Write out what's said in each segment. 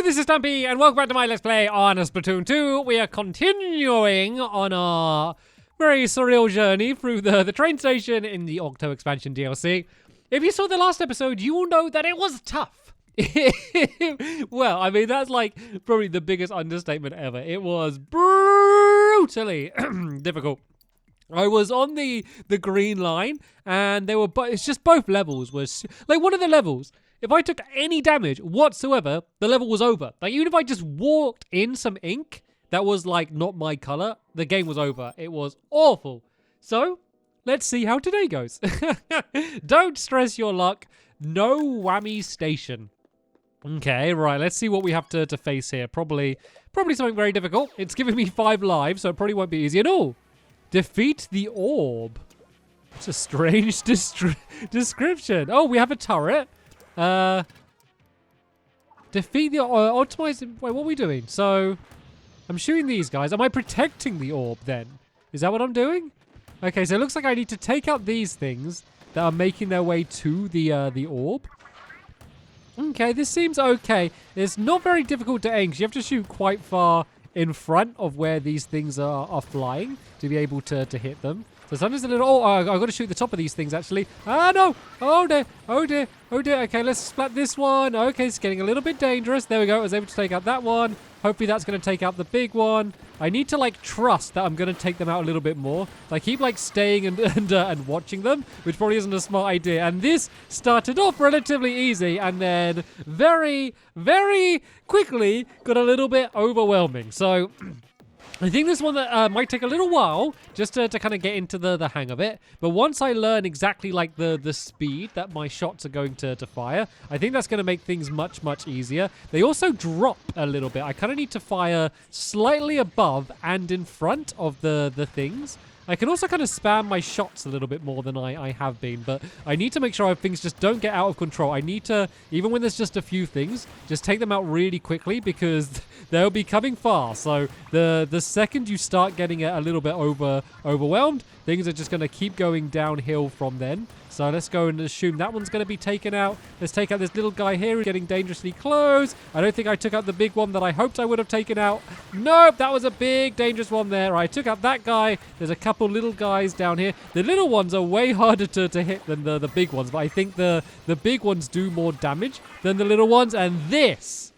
this is Stampy, and welcome back to my Let's Play on Splatoon 2. We are continuing on our very surreal journey through the train station in the Octo Expansion DLC. If you saw the last episode, you will know that it was tough. Well, I mean, that's like probably the biggest understatement ever. It was brutally difficult. I was on the green line, and they were it's just both levels was like one of the levels. If I took any damage whatsoever, the level was over. Like, even if I just walked in some ink that was, like, not my color, the game was over. It was awful. So, let's see how today goes. Don't stress your luck. No whammy station. Okay, right, let's see what we have to face here. Probably something very difficult. It's giving me 5 lives, so it probably won't be easy at all. Defeat the orb. It's a strange description. Oh, we have a turret. Defeat the optimize. Wait, what are we doing? So, I'm shooting these guys. Am I protecting the orb then? Is that what I'm doing? Okay, so it looks like I need to take out these things that are making their way to the orb. Okay, this seems okay. It's not very difficult to aim because you have to shoot quite far in front of where these things are flying to be able to hit them. So sometimes a little... Oh, I've got to shoot the top of these things, actually. Ah, no! Oh, dear. Oh, dear. Oh, dear. Okay, let's splat this one. Okay, it's getting a little bit dangerous. There we go. I was able to take out that one. Hopefully that's going to take out the big one. I need to, like, trust that I'm going to take them out a little bit more. So I keep, like, staying and watching them, which probably isn't a smart idea. And this started off relatively easy and then very, very quickly got a little bit overwhelming. So... I think this one that might take a little while just to kind of get into the hang of it. But once I learn exactly like the speed that my shots are going to fire, I think that's going to make things much, much easier. They also drop a little bit. I kind of need to fire slightly above and in front of the things. I can also kind of spam my shots a little bit more than I have been, but I need to make sure things just don't get out of control. I need to, even when there's just a few things, just take them out really quickly because they'll be coming fast. So the second you start getting a little bit overwhelmed, things are just going to keep going downhill from then. So let's go and assume that one's going to be taken out. Let's take out this little guy here who's getting dangerously close. I don't think I took out the big one that I hoped I would have taken out. Nope, that was a big, dangerous one there. I took out that guy. There's a couple little guys down here. The little ones are way harder to hit than the big ones, but I think the big ones do more damage than the little ones, and this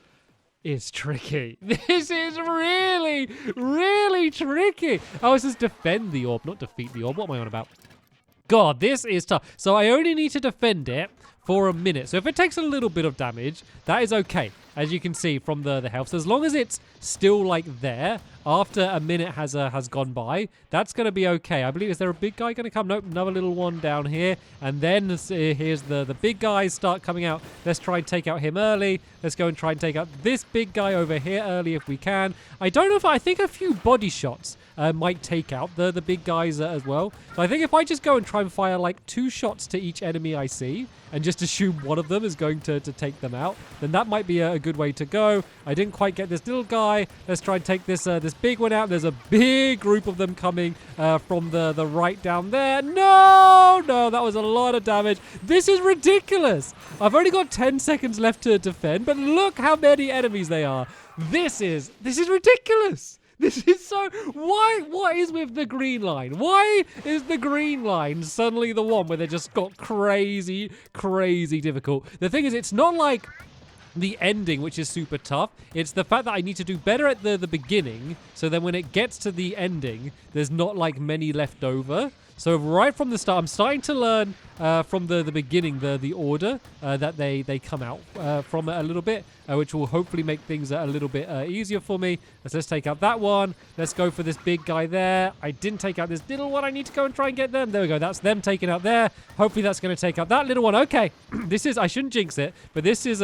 is tricky. This is really, really tricky. Oh, it's just defend the orb, not defeat the orb. What am I on about? God, this is tough. So I only need to defend it for a minute. So if it takes a little bit of damage, that is okay, as you can see from the health. So as long as it's still like there after a minute has gone by, that's going to be okay. I believe, is there a big guy going to come? Nope, another little one down here. And then here's the big guys start coming out. Let's try and take out him early. Let's go and try and take out this big guy over here early if we can. I don't know if I think a few body shots might take out the big guys as well. So I think if I just go and try and fire like 2 shots to each enemy I see and just assume one of them is going to take them out, then that might be a good way to go. I didn't quite get this little guy. Let's try and take this big one out. There's a big group of them coming from the right down there. No, that was a lot of damage. This is ridiculous. I've only got 10 seconds left to defend, but look how many enemies they are. This is ridiculous. This is so... What is with the green line? Why is the green line suddenly the one where they just got crazy, crazy difficult? The thing is, it's not like the ending, which is super tough. It's the fact that I need to do better at the beginning, so then when it gets to the ending, there's not like many left over. So right from the start, I'm starting to learn from the beginning the order that they come out from a little bit, which will hopefully make things a little bit easier for me. Let's take out that one. Let's go for this big guy there. I didn't take out this little one. I need to go and try and get them. There we go. That's them taken out there. Hopefully that's going to take out that little one. Okay. I shouldn't jinx it, but this has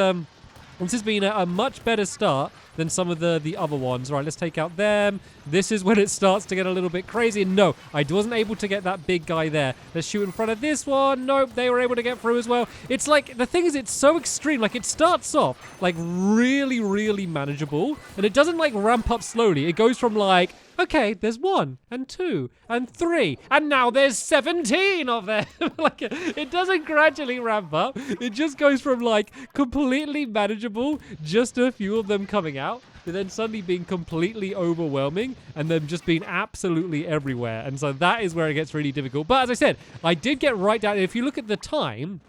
been a much better start than some of the other ones. Right, let's take out them. This is when it starts to get a little bit crazy. No, I wasn't able to get that big guy there. Let's shoot in front of this one. Nope, they were able to get through as well. It's like, the thing is, it's so extreme. Like, it starts off like really, really manageable, and it doesn't like ramp up slowly. It goes from like, okay, there's 1 and 2 and 3, and now there's 17 of them. Like, it doesn't gradually ramp up. It just goes from like completely manageable, just a few of them coming out, to then suddenly being completely overwhelming and them just being absolutely everywhere. And so that is where it gets really difficult. But as I said, I did get right down. If you look at the time,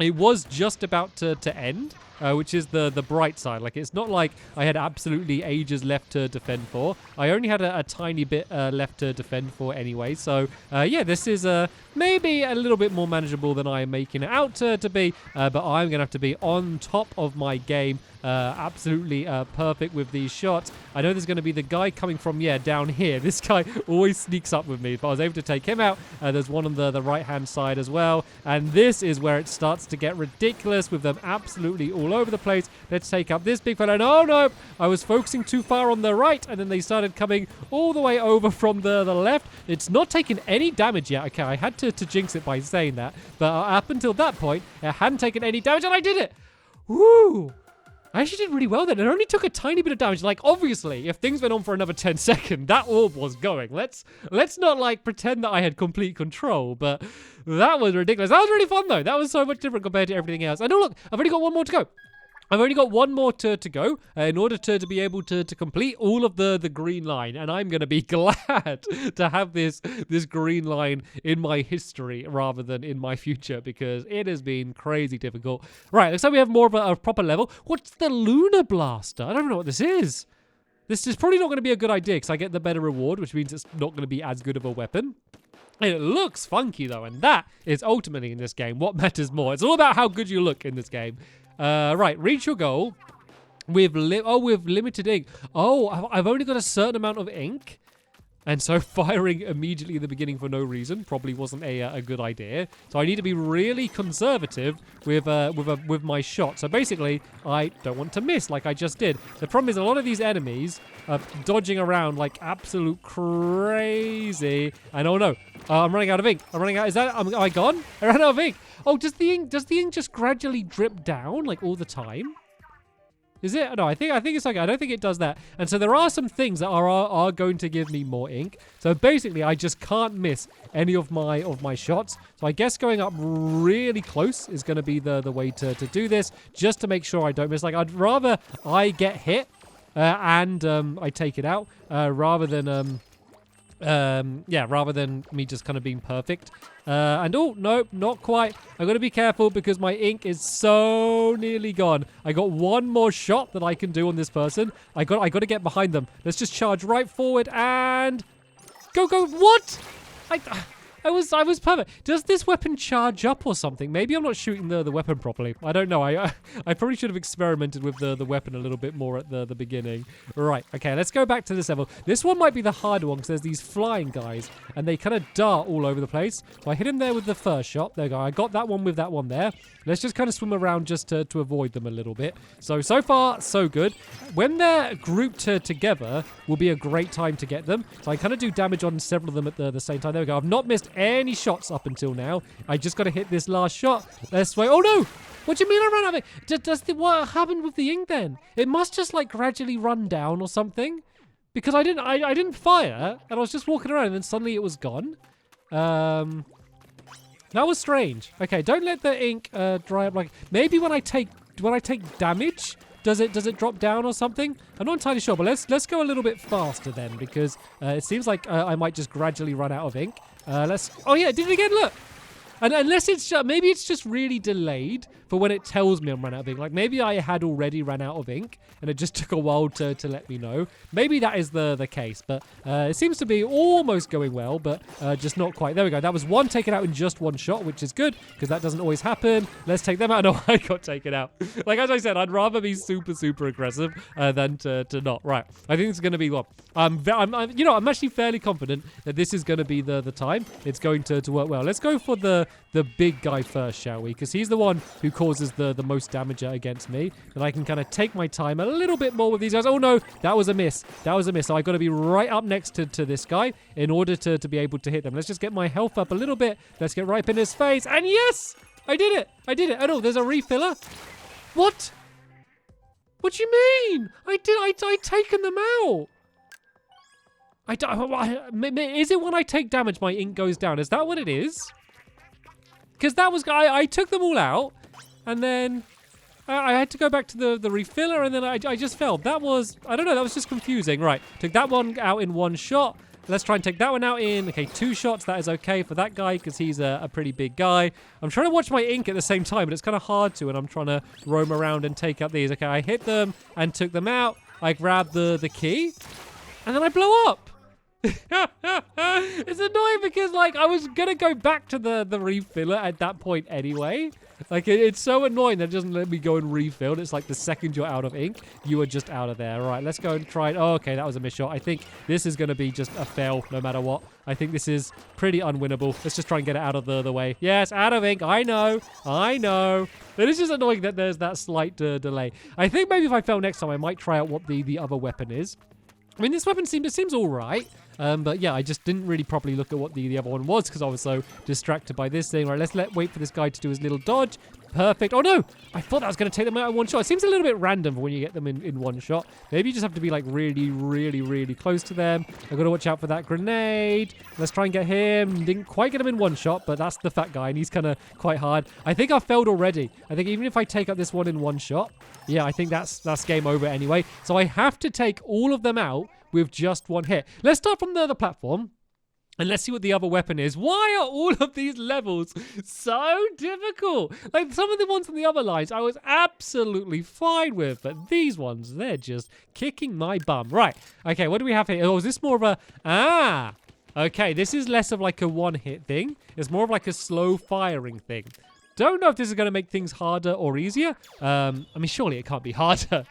it was just about to end. Which is the bright side. Like, it's not like I had absolutely ages left to defend for. I only had a tiny bit left to defend for anyway. So, yeah, this is maybe a little bit more manageable than I am making it out to be. But I'm going to have to be on top of my game. Absolutely perfect with these shots. I know there's going to be the guy coming from, down here. This guy always sneaks up with me, but I was able to take him out. There's one on the right-hand side as well. And this is where it starts to get ridiculous with them absolutely all over the place. Let's take out this big fella. Oh, no, I was focusing too far on the right, and then they started coming all the way over from the left. It's not taking any damage yet. Okay, I had to jinx it by saying that, but up until that point, it hadn't taken any damage, and I did it. Woo! I actually did really well then. It only took a tiny bit of damage. Like, obviously, if things went on for another 10 seconds, that orb was going. Let's not, like, pretend that I had complete control, but that was ridiculous. That was really fun, though. That was so much different compared to everything else. And oh, look, I've only got one more to go. I've only got one more to go in order to be able to complete all of the green line. And I'm going to be glad to have this green line in my history rather than in my future, because it has been crazy difficult. Right, looks like we have more of a proper level. What's the Lunar Blaster? I don't know what this is. This is probably not going to be a good idea because I get the better reward, which means it's not going to be as good of a weapon. It looks funky, though, and that is ultimately in this game what matters more. It's all about how good you look in this game. Right, reach your goal with limited ink. Oh, I've only got a certain amount of ink, and so firing immediately at the beginning for no reason probably wasn't a good idea. So I need to be really conservative with my shot. So basically, I don't want to miss like I just did. The problem is a lot of these enemies are dodging around like absolute crazy. And oh no, I'm running out of ink. I'm running out. Am I gone? I ran out of ink. Oh, does the ink just gradually drip down like all the time? Is it? No, I think it's okay. I don't think it does that. And so there are some things that are going to give me more ink. So basically, I just can't miss any of my shots. So I guess going up really close is going to be the way to do this, just to make sure I don't miss. Like, I'd rather I get hit and I take it out rather than rather than me just kind of being perfect. And oh, no, not quite. I've got to be careful because my ink is so nearly gone. I got one more shot that I can do on this person. I got to get behind them. Let's just charge right forward and go. What? I was perfect. Does this weapon charge up or something? Maybe I'm not shooting the weapon properly. I don't know. I probably should have experimented with the weapon a little bit more at the beginning. Right. Okay, let's go back to this level. This one might be the harder one because there's these flying guys and they kind of dart all over the place. So I hit him there with the first shot. There we go. I got that one with that one there. Let's just kind of swim around just to avoid them a little bit. So far, so good. When they're grouped together will be a great time to get them. So I kind of do damage on several of them at the same time. There we go. I've not missed any shots up until now. I just got to hit this last shot. Let's wait. Oh no! What do you mean I ran out of it? What happened with the ink then? It must just like gradually run down or something. Because I didn't fire and I was just walking around and then suddenly it was gone. That was strange. Okay, don't let the ink dry up. Like maybe when I take damage, does it drop down or something? I'm not entirely sure, but let's go a little bit faster then because it seems like I might just gradually run out of ink. Oh yeah, did it again, look. And unless maybe it's just really delayed for when it tells me I'm run out of ink. Like maybe I had already ran out of ink and it just took a while to let me know. Maybe that is the case, but it seems to be almost going well, but just not quite. There we go. That was one taken out in just one shot, which is good because that doesn't always happen. Let's take them out. No, I got taken out. Like as I said, I'd rather be super aggressive than to not. Right. I think it's going to be what? I'm actually fairly confident that this is going to be the time. It's going to work well. Let's go for the the big guy first, shall we? Because he's the one who causes the most damage against me. And I can kind of take my time a little bit more with these guys. Oh, no, that was a miss. That was a miss. So I've got to be right up next to this guy in order to be able to hit them. Let's just get my health up a little bit. Let's get right up in his face. And yes, I did it. I did it. Oh, no, there's a refiller. What? What do you mean? I'd taken them out. Is it when I take damage my ink goes down? Is that what it is? Because that was... I took them all out, and then I had to go back to the refiller, and then I just fell. That was... I don't know, that was just confusing. Right, took that one out in one shot. Let's try and take that one out in, okay, 2 shots. That is okay for that guy because he's a pretty big guy. I'm trying to watch my ink at the same time, but it's kind of hard to, and I'm trying to roam around and take out these. Okay, I hit them and took them out. I grabbed the key, and then I blow up. It's annoying because, like, I was going to go back to the refiller at that point anyway. Like, it's so annoying that it doesn't let me go and refill. It's like the second you're out of ink, you are just out of there. All right, let's go and try it. Oh, okay, that was a miss shot. I think this is going to be just a fail no matter what. I think this is pretty unwinnable. Let's just try and get it out of the way. Yes, out of ink. I know. It is just annoying that there's that slight delay. I think maybe if I fail next time, I might try out what the other weapon is. I mean, this weapon seems all right. But yeah, I just didn't really properly look at what the other one was because I was so distracted by this thing. All right, let's wait for this guy to do his little dodge. Perfect. Oh, no. I thought that was going to take them out in one shot. It seems a little bit random when you get them in one shot. Maybe you just have to be, like, really, really, really close to them. I've got to watch out for that grenade. Let's try and get him. Didn't quite get him in one shot, but that's the fat guy, and he's kind of quite hard. I think I failed already. I think even if I take out this one in one shot, yeah, I think that's game over anyway. So I have to take all of them out with just one hit. Let's start from the platform. And let's see what the other weapon is. Why are all of these levels so difficult? Like, some of the ones on the other lines I was absolutely fine with. But these ones, they're just kicking my bum. Right. Okay, what do we have here? Oh, is this more of a... Ah. Okay, this is less of like a one-hit thing. It's more of like a slow firing thing. Don't know if this is going to make things harder or easier. I mean, surely it can't be harder.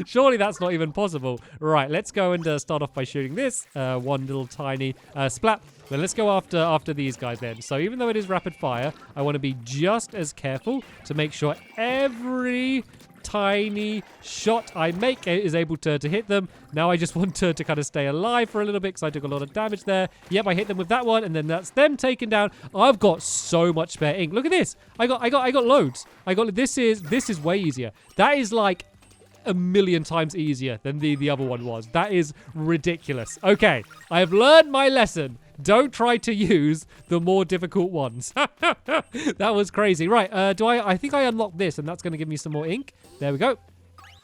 Surely that's not even possible. Right, let's go and start off by shooting this. One little tiny splat. Then let's go after these guys then. So even though it is rapid fire, I want to be just as careful to make sure every tiny shot I make is able to hit them. Now I just want to kind of stay alive for a little bit because I took a lot of damage there. Yep, I hit them with that one, and then that's them taken down. I've got so much spare ink. Look at this. I got loads. This is way easier. That is like a million times easier than the other one was. That is ridiculous. Okay, I have learned my lesson. Don't try to use the more difficult ones. That was crazy. Right, I think I unlocked this, and that's going to give me some more ink. There we go.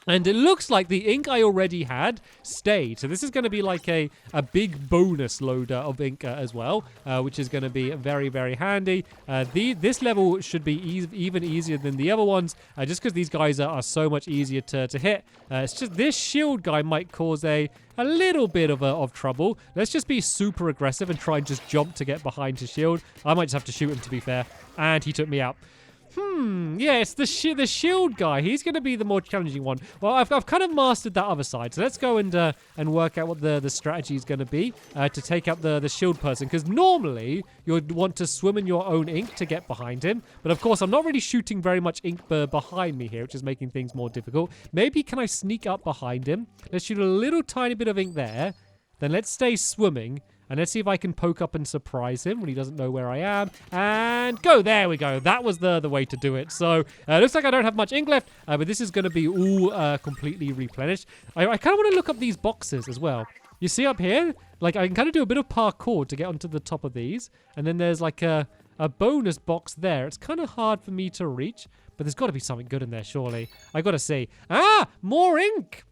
And it looks like the ink I already had stayed. So this is going to be like a big bonus loader of ink as well, which is going to be very, very handy. This level should be even easier than the other ones, just because these guys are so much easier to hit. It's just this shield guy might cause a little bit of trouble. Let's just be super aggressive and try and just jump to get behind his shield. I might just have to shoot him, to be fair. And he took me out. Yeah, it's the shield guy. He's going to be the more challenging one. Well, I've kind of mastered that other side. So let's go and work out what the strategy is going to be to take out the shield person. Because normally, you'd want to swim in your own ink to get behind him. But of course, I'm not really shooting very much ink behind me here, which is making things more difficult. Maybe can I sneak up behind him? Let's shoot a little tiny bit of ink there. Then let's stay swimming. And let's see if I can poke up and surprise him when he doesn't know where I am. And go. There we go. That was the way to do it. So, looks like I don't have much ink left. But this is going to be all completely replenished. I kind of want to look up these boxes as well. You see up here? Like, I can kind of do a bit of parkour to get onto the top of these. And then there's like a bonus box there. It's kind of hard for me to reach. But there's got to be something good in there, surely. I got to see. Ah! More ink!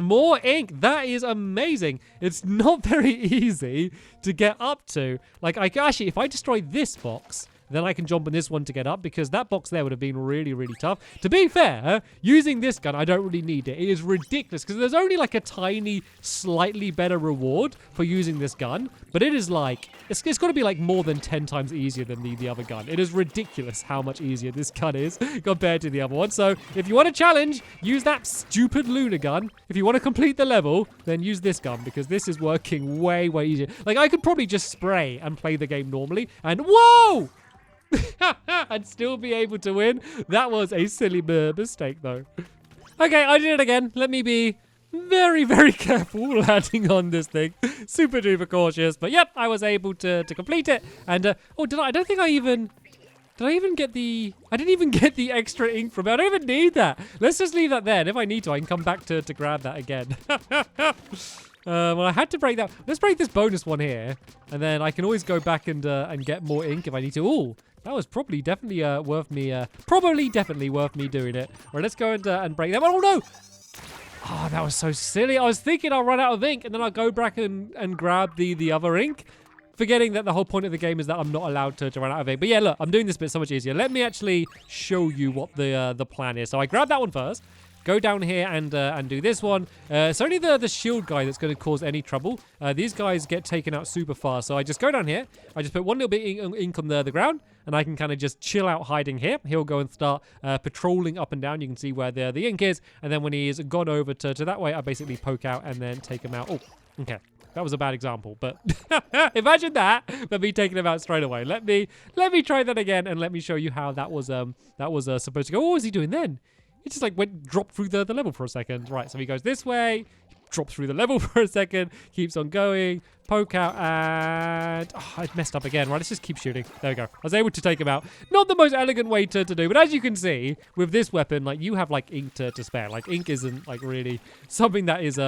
More ink. That is amazing. It's not very easy to get up to. Like, actually, if I destroy this box, then I can jump on this one to get up, because that box there would have been really, really tough. To be fair, using this gun, I don't really need it. It is ridiculous, because there's only like a tiny, slightly better reward for using this gun. But it is like, it's got to be like more than 10 times easier than the other gun. It is ridiculous how much easier this gun is compared to the other one. So if you want a challenge, use that stupid Lunar gun. If you want to complete the level, then use this gun, because this is working way, way easier. Like, I could probably just spray and play the game normally. And whoa! and still be able to win. That was a silly mistake, though. Okay, I did it again. Let me be very, very careful landing on this thing. Super duper cautious. But yep, I was able to complete it. And, oh, I don't think I even... Did I even get the... I didn't even get the extra ink from it. I don't even need that. Let's just leave that there. And if I need to, I can come back to grab that again. Well, I had to break that. Let's break this bonus one here. And then I can always go back and get more ink if I need to. Ooh, that was probably definitely worth me... definitely worth me doing it. All right, let's go and break that one. Oh, no! Oh, that was so silly. I was thinking I'll run out of ink and then I'll go back and grab the other ink. Forgetting that the whole point of the game is that I'm not allowed to run out of ink. But yeah, look, I'm doing this bit so much easier. Let me actually show you what the plan is. So I grab that one first. Go down here and do this one. It's only the shield guy that's going to cause any trouble. These guys get taken out super fast. So I just go down here. I just put one little bit of ink on the ground. And I can kind of just chill out hiding here. He'll go and start patrolling up and down. You can see where the ink is. And then when he's gone over to that way, I basically poke out and then take him out. Oh, okay. That was a bad example, but imagine that, but me taking him out straight away. Let me try that again and let me show you how that was supposed to go. What was he doing then? He just like dropped through the level for a second. Right, so he goes this way, drops through the level for a second, keeps on going, poke out, and I messed up again. Right, let's just keep shooting. There we go. I was able to take him out. Not the most elegant way to do, but as you can see, with this weapon, like you have like ink to spare. Like ink isn't like really something that is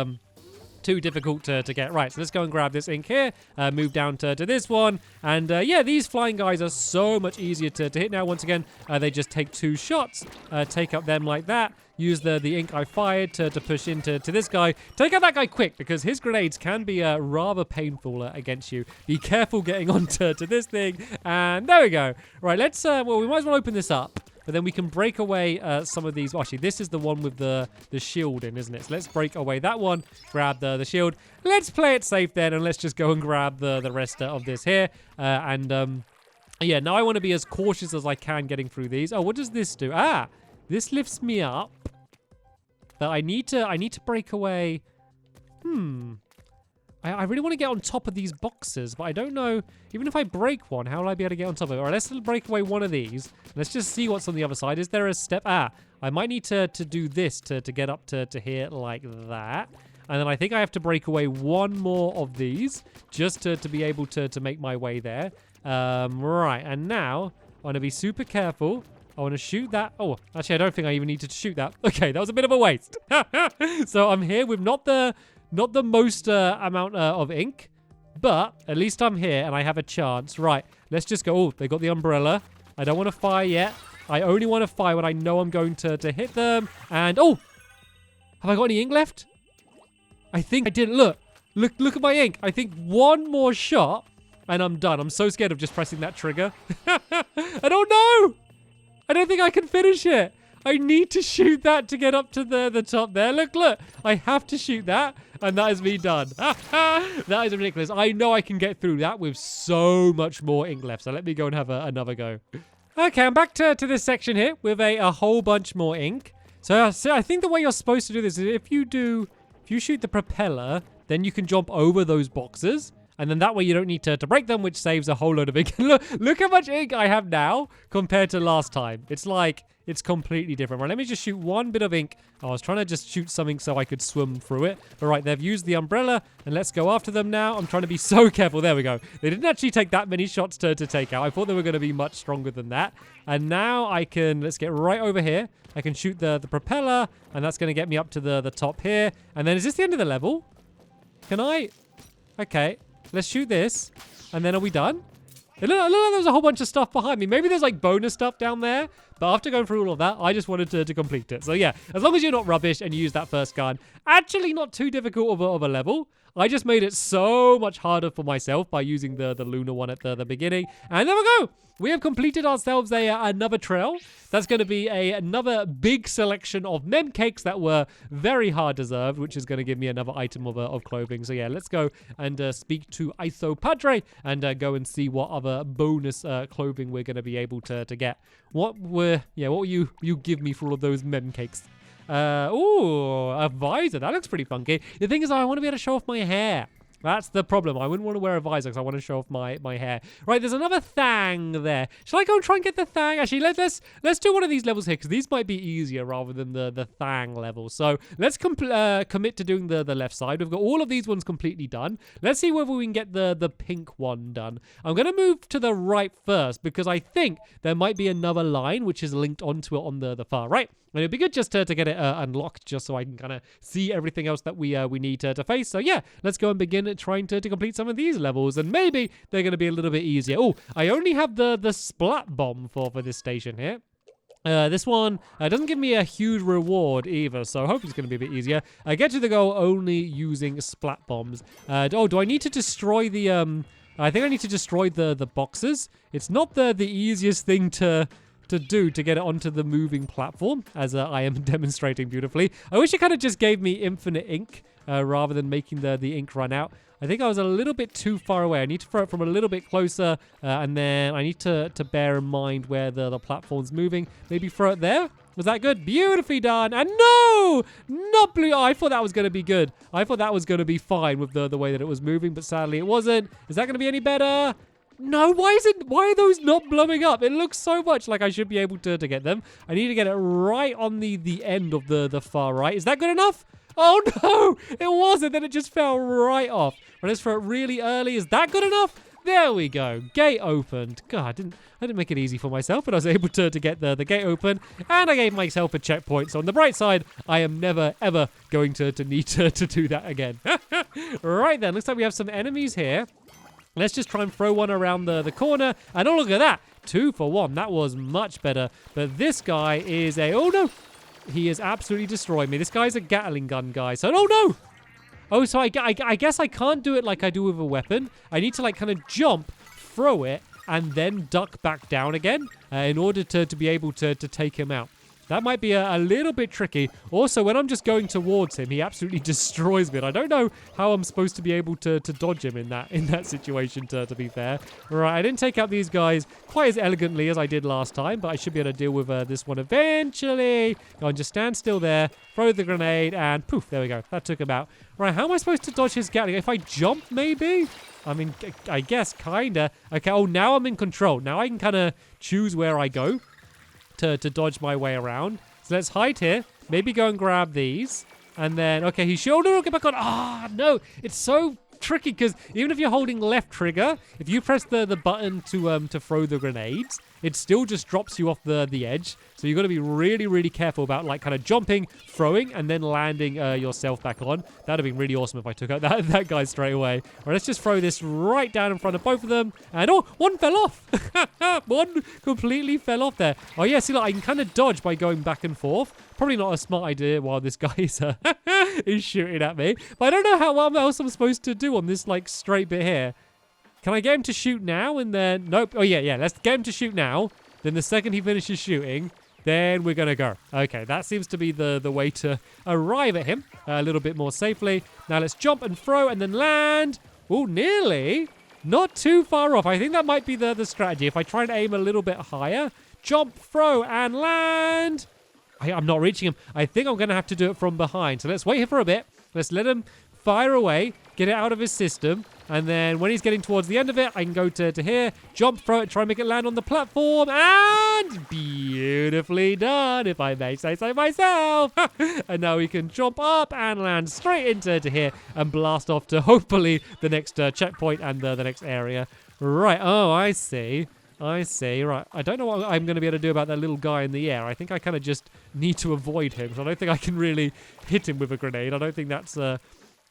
too difficult to get. Right, so let's go and grab this ink here, move down to this one, and yeah, these flying guys are so much easier to hit now. Once again, they just take 2 shots, take out them like that, use the ink I fired to push into this guy. Take out that guy quick, because his grenades can be rather painful against you. Be careful getting onto this thing, and there we go. Right, let's, well, we might as well open this up. But then we can break away some of these. Well, actually, this is the one with the shield in, isn't it? So let's break away that one. Grab the shield. Let's play it safe then, and let's just go and grab the rest of this here. Yeah, now I want to be as cautious as I can getting through these. Oh, what does this do? Ah, this lifts me up. But I need to break away. I really want to get on top of these boxes, but I don't know. Even if I break one, how will I be able to get on top of it? All right, let's break away one of these. Let's just see what's on the other side. Is there a step? Ah, I might need to do this to get up to here like that. And then I think I have to break away one more of these just to be able to make my way there. Right, and now I want to be super careful. I want to shoot that. Oh, actually, I don't think I even need to shoot that. Okay, that was a bit of a waste. So I'm here with not the most amount of ink, but at least I'm here and I have a chance. Right, let's just go. Oh, they got the umbrella. I don't want to fire yet. I only want to fire when I know I'm going to hit them. And, oh, have I got any ink left? I think I didn't. Look at my ink. I think one more shot and I'm done. I'm so scared of just pressing that trigger. I don't know. I don't think I can finish it. I need to shoot that to get up to the top there. Look. I have to shoot that. And that is me done. That is ridiculous. I know I can get through that with so much more ink left. So let me go and have another go. Okay, I'm back to this section here with a whole bunch more ink. So I think the way you're supposed to do this is if you shoot the propeller, then you can jump over those boxes. And then that way you don't need to break them, which saves a whole load of ink. Look how much ink I have now compared to last time. It's like, it's completely different. Right, let me just shoot one bit of ink. I was trying to just shoot something so I could swim through it. But right, they've used the umbrella, and let's go after them now. I'm trying to be so careful. There we go. They didn't actually take that many shots to take out. I thought they were going to be much stronger than that. And now I can, let's get right over here. I can shoot the propeller, and that's going to get me up to the top here. And then is this the end of the level? Can I? Okay. Let's shoot this, and then are we done? It looked like there was a whole bunch of stuff behind me. Maybe there's like bonus stuff down there, but after going through all of that, I just wanted to complete it. So yeah, as long as you're not rubbish and you use that first gun, actually not too difficult of a level. I just made it so much harder for myself by using the lunar one at the beginning. And there we go. We have completed ourselves another trail. That's going to be another big selection of mem cakes that were very hard deserved, which is going to give me another item of clothing. So yeah, let's go and speak to Iso Padre and go and see what other bonus clothing we're going to be able to get. What will you give me for all of those mem cakes? Ooh, a visor. That looks pretty funky. The thing is, I want to be able to show off my hair. That's the problem. I wouldn't want to wear a visor because I want to show off my hair. Right, there's another thang there. Shall I go and try and get the thang? Actually, let's do one of these levels here because these might be easier rather than the thang level. So let's commit to doing the left side. We've got all of these ones completely done. Let's see whether we can get the pink one done. I'm going to move to the right first because I think there might be another line which is linked onto it on the far right. And it'd be good just to get it unlocked just so I can kind of see everything else that we need to face. So yeah, let's go and begin trying to complete some of these levels. And maybe they're going to be a little bit easier. Oh, I only have the splat bomb for this station here. This one doesn't give me a huge reward either, so hopefully it's going to be a bit easier. I get to the goal only using splat bombs. Do I need to destroy the... I think I need to destroy the boxes. It's not the easiest thing to do to get it onto the moving platform, as I am demonstrating beautifully. I wish it kind of just gave me infinite ink rather than making the ink run out. I think I was a little bit too far away. I need to throw it from a little bit closer, and then I need to bear in mind where the platform's moving. Maybe throw it there. Was that good? Beautifully done. And no! Not blue. Oh, I thought that was going to be good. I thought that was going to be fine with the way that it was moving, but sadly it wasn't. Is that going to be any better? No, why are those not blowing up? It looks so much like I should be able to get them. I need to get it right on the end of the far right. Is that good enough? Oh no, it wasn't. Then it just fell right off. Let's throw it really early. Is that good enough? There we go. Gate opened. God, I didn't make it easy for myself, but I was able to get the gate open, and I gave myself a checkpoint. So on the bright side, I am never, ever going to need to do that again. Right then, looks like we have some enemies here. Let's just try and throw one around the corner. And oh, look at that. 2 for 1. That was much better. But this guy is a... Oh, no. He is absolutely destroying me. This guy's a Gatling gun guy. So, oh, no. Oh, so I guess I can't do it like I do with a weapon. I need to, like, kind of jump, throw it, and then duck back down again in order to be able to take him out. That might be a little bit tricky. Also, when I'm just going towards him, he absolutely destroys me. And I don't know how I'm supposed to be able to dodge him in that situation, to be fair. Right, I didn't take out these guys quite as elegantly as I did last time, but I should be able to deal with this one eventually. Go on, just stand still there, throw the grenade, and poof, there we go. That took him out. Right, how am I supposed to dodge his Gatling? If I jump, maybe? I mean, I guess, kinda. Okay, oh, now I'm in control. Now I can kind of choose where I go to dodge my way around. So let's hide here. Maybe go and grab these. And then, okay, he's sure. No, get back on. Ah, no. It's so tricky because even if you're holding left trigger, if you press the button to throw the grenades, it still just drops you off the edge. So you've got to be really, really careful about like kind of jumping, throwing, and then landing yourself back on. That would have been really awesome if I took out that guy straight away. All right, let's just throw this right down in front of both of them. And oh, one fell off. One completely fell off there. Oh yeah, see, look, I can kind of dodge by going back and forth. Probably not a smart idea while this guy is shooting at me. But I don't know what else I'm supposed to do on this like straight bit here. Can I get him to shoot now and then... Nope. Oh, yeah. Let's get him to shoot now. Then the second he finishes shooting, then we're going to go. Okay, that seems to be the way to arrive at him a little bit more safely. Now let's jump and throw and then land. Oh, nearly. Not too far off. I think that might be the strategy. If I try and aim a little bit higher, jump, throw, and land. I'm not reaching him. I think I'm going to have to do it from behind. So let's wait here for a bit. Let's let him fire away, get it out of his system, and then when he's getting towards the end of it, I can go to here, jump, throw it, try and make it land on the platform, and beautifully done, if I may say so myself. And now we can jump up and land straight into here and blast off to hopefully the next checkpoint and the next area. Right, oh, I see. Right, I don't know what I'm going to be able to do about that little guy in the air. I think I kind of just need to avoid him, so I don't think I can really hit him with a grenade. I don't think that's...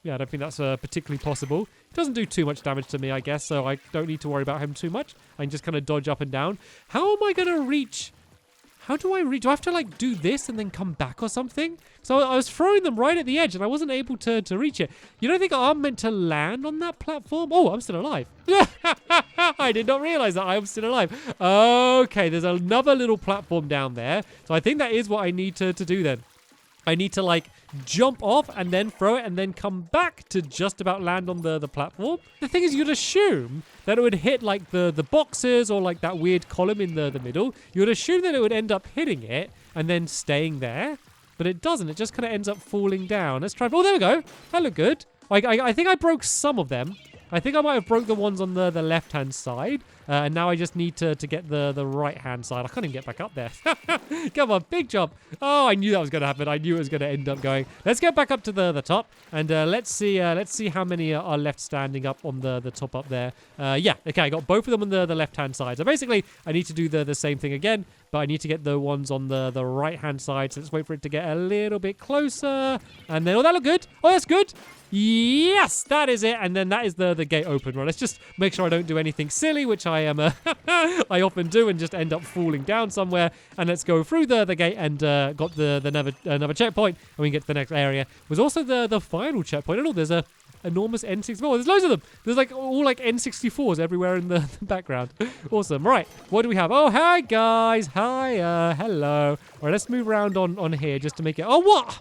I don't think that's particularly possible. It doesn't do too much damage to me, I guess, so I don't need to worry about him too much. I can just kind of dodge up and down. How am I going to reach... How do I reach? Do I have to, like, do this and then come back or something? So I was throwing them right at the edge, and I wasn't able to reach it. You don't think I'm meant to land on that platform? Oh, I'm still alive. I did not realize that I am still alive. Okay, there's another little platform down there. So I think that is what I need to do then. I need to, like, jump off and then throw it and then come back to just about land on the platform. The thing is, you'd assume that it would hit, like, the boxes or, like, that weird column in the middle. You would assume that it would end up hitting it and then staying there. But it doesn't. It just kind of ends up falling down. Let's try. Oh, there we go. That looked good. I think I broke some of them. I think I might have broke the ones on the left-hand side. And now I just need to get the right-hand side. I can't even get back up there. Come on, big jump. Oh, I knew that was going to happen. I knew it was going to end up going. Let's get back up to the top. And let's see how many are left standing up on the top up there. Yeah, okay, I got both of them on the left-hand side. So basically, I need to do the same thing again. But I need to get the ones on the right-hand side. So let's wait for it to get a little bit closer. And then, oh, that looked good. Oh, that's good. Yes, that is it. And then that is the gate open. Right, let's just make sure I don't do anything silly, which I am I often do, and just end up falling down somewhere. And let's go through the gate and got another checkpoint, and we can get to the next area. Was also the final checkpoint. Oh, there's a enormous N64. There's loads of them. There's like all like N64s everywhere in the background. Awesome. Right, what do we have? Oh, hi guys. Hi. Hello. All right, let's move around on here just to make it. Oh, what?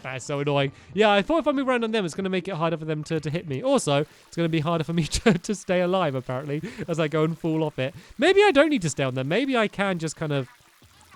That's so annoying. Yeah, I thought if I move around on them, it's going to make it harder for them to hit me. Also, it's going to be harder for me to stay alive, apparently, as I go and fall off it. Maybe I don't need to stay on them. Maybe I can just kind of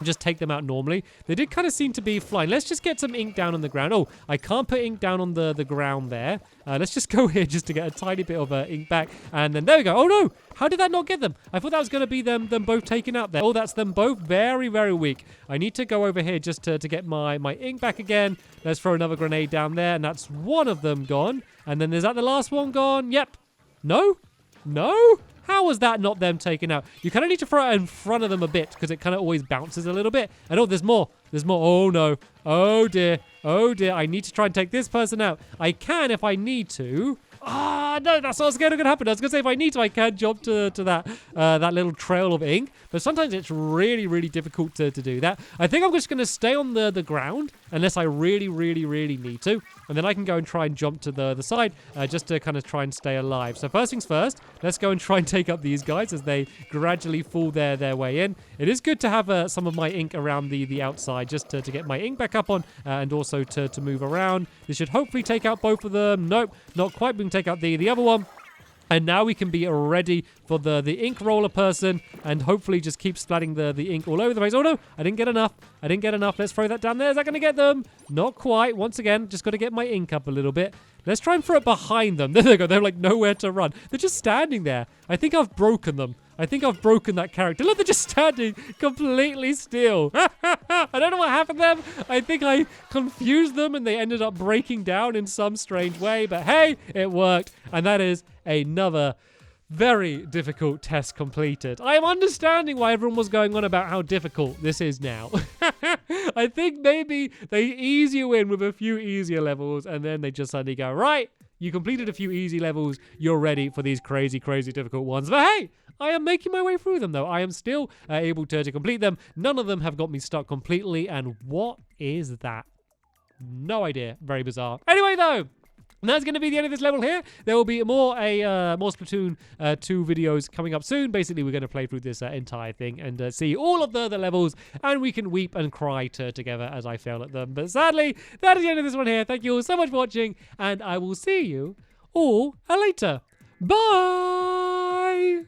just take them out normally. They did kind of seem to be flying. Let's just get some ink down on the ground. Oh, I can't put ink down on the ground there. Let's just go here just to get a tiny bit of ink back. And then there we go. Oh, no. How did that not get them? I thought that was going to be them both taken out there. Oh, that's them both very, very weak. I need to go over here just to get my ink back again. Let's throw another grenade down there. And that's one of them gone. And then is that the last one gone? Yep. No? No? How was that not them taken out? You kind of need to throw it in front of them a bit because it kind of always bounces a little bit. And oh, there's more. There's more. Oh, no. Oh, dear. Oh, dear. I need to try and take this person out. I can if I need to. Ah, no, that's what I was going to happen. I was going to say if I need to, I can jump to that little trail of ink. But sometimes it's really, really difficult to do that. I think I'm just going to stay on the ground unless I really, really, really need to. And then I can go and try and jump to the side just to kind of try and stay alive. So first things first, let's go and try and take up these guys as they gradually fall their way in. It is good to have some of my ink around the outside just to get my ink back up on and also to move around. This should hopefully take out both of them. Nope, not quite. We can take out the other one. And now we can be ready for the ink roller person and hopefully just keep splatting the ink all over the place. Oh, no, I didn't get enough. I didn't get enough. Let's throw that down there. Is that going to get them? Not quite. Once again, just got to get my ink up a little bit. Let's try and throw it behind them. There they go. They're like nowhere to run. They're just standing there. I think I've broken them. I think I've broken that character. Look, they're just standing completely still. I don't know what happened to them. I think I confused them and they ended up breaking down in some strange way. But hey, it worked. And that is another very difficult test completed. I am understanding why everyone was going on about how difficult this is now. I think maybe they ease you in with a few easier levels and then they just suddenly go, right, you completed a few easy levels. You're ready for these crazy, crazy difficult ones. But hey, I am making my way through them, though. I am still able to complete them. None of them have got me stuck completely. And what is that? No idea. Very bizarre. Anyway, though, that's going to be the end of this level here. There will be more Splatoon 2 videos coming up soon. Basically, we're going to play through this entire thing and see all of the levels, and we can weep and cry together as I fail at them. But sadly, that is the end of this one here. Thank you all so much for watching, and I will see you all later. Bye!